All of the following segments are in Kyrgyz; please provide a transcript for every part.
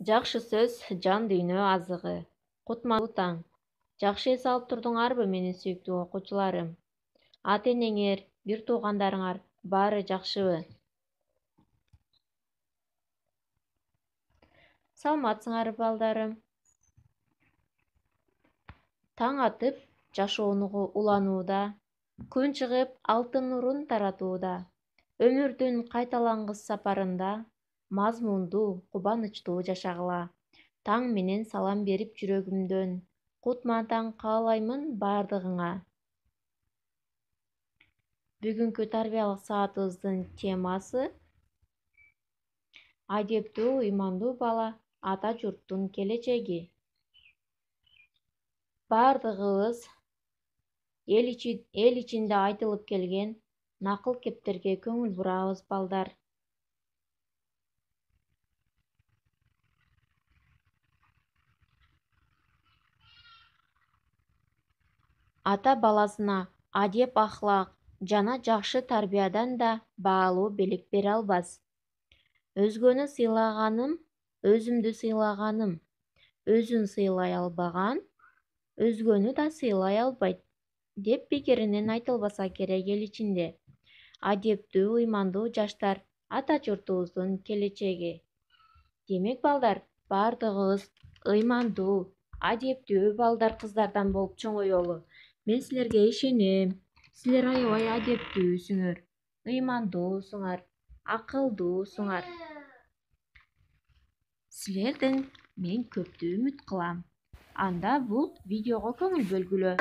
Жакшы сөз жан дүйнө азыгы. Кутмандуу таң. Жакшы эс алып турдуңарбы менин сүйүктүү окуучуларым? Ата энеңер, бир туугандарыңар баары жакшыбы? Саламатсыңарбы балдарым? Таң атып, жашоону уланууда, күн чыгып, алтын нурун таратууда, өмүрдүн кайталангыс сапарында мазмундуу, кубанычтуу жашагыла. Таң менен салам берип жүрөгүмдөн, кутман таң каалаймын баардыгыңа. Бүгүнкү тарбиялык саатыбыздын темасы адептүү, ыймандуу бала ата журттун келечеги. Баардыгыбыз эл ичинде айтылып келген накыл кептерге көңүл бурабыз балдар. Ата баласына адеп ахлак жана жакшы тарбиядан да баалуу белек бере албас. Өзгөнү сыйлаганым, өзүмдү сыйлаганым. Өзүн сыйлай албаган өзгөнү да сыйлай албайт деп пикиринен айтылбаса керек эл ичинде. Адептүү, ыймандуу жаштар ата журтубуздун келечеги. Демек балдар, баардыгыбыз ыймандуу, адептүү балдар кыздардан болуп чоңоелу. Мен силерге ишенем. Силер аябай адептүүсүңөр, ыймандуусуңар, акылдуусуңар. Силерден мен көптү үмүт кылам. Анда бул видеого көңүл бөлгүлө.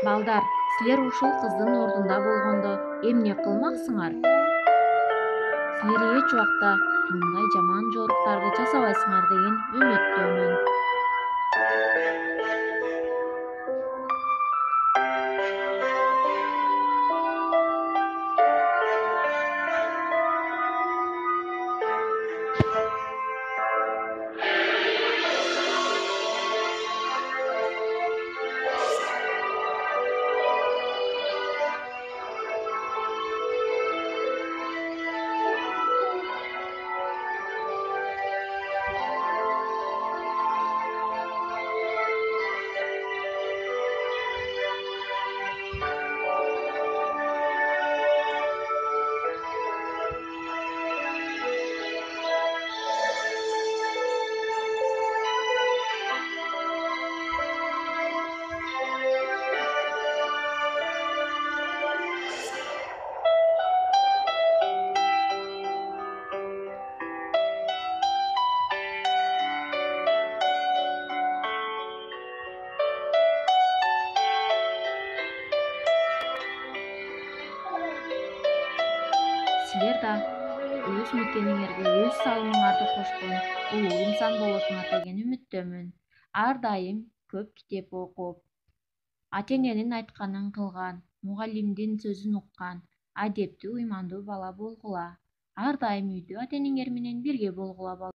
Балдар, силер ушул кыздын ордунда болгондо эмне кылмаксыңар? Силер эч убакта мындай жаман жоруктарды жасабайсыңар деген үмүттөмүн. Силер да өз мекениңерге өз салымыңарды кошкон улуу инсан болосуңар деген үмүттөмүн. Ар дайым көп китеп окуп, ата эненин айтканын кылган, мугалимдин сөзүн уккан, адептүү, ыймандуу бала болгула. Ар дайым үйдө ата энеңер менен бирге болгула.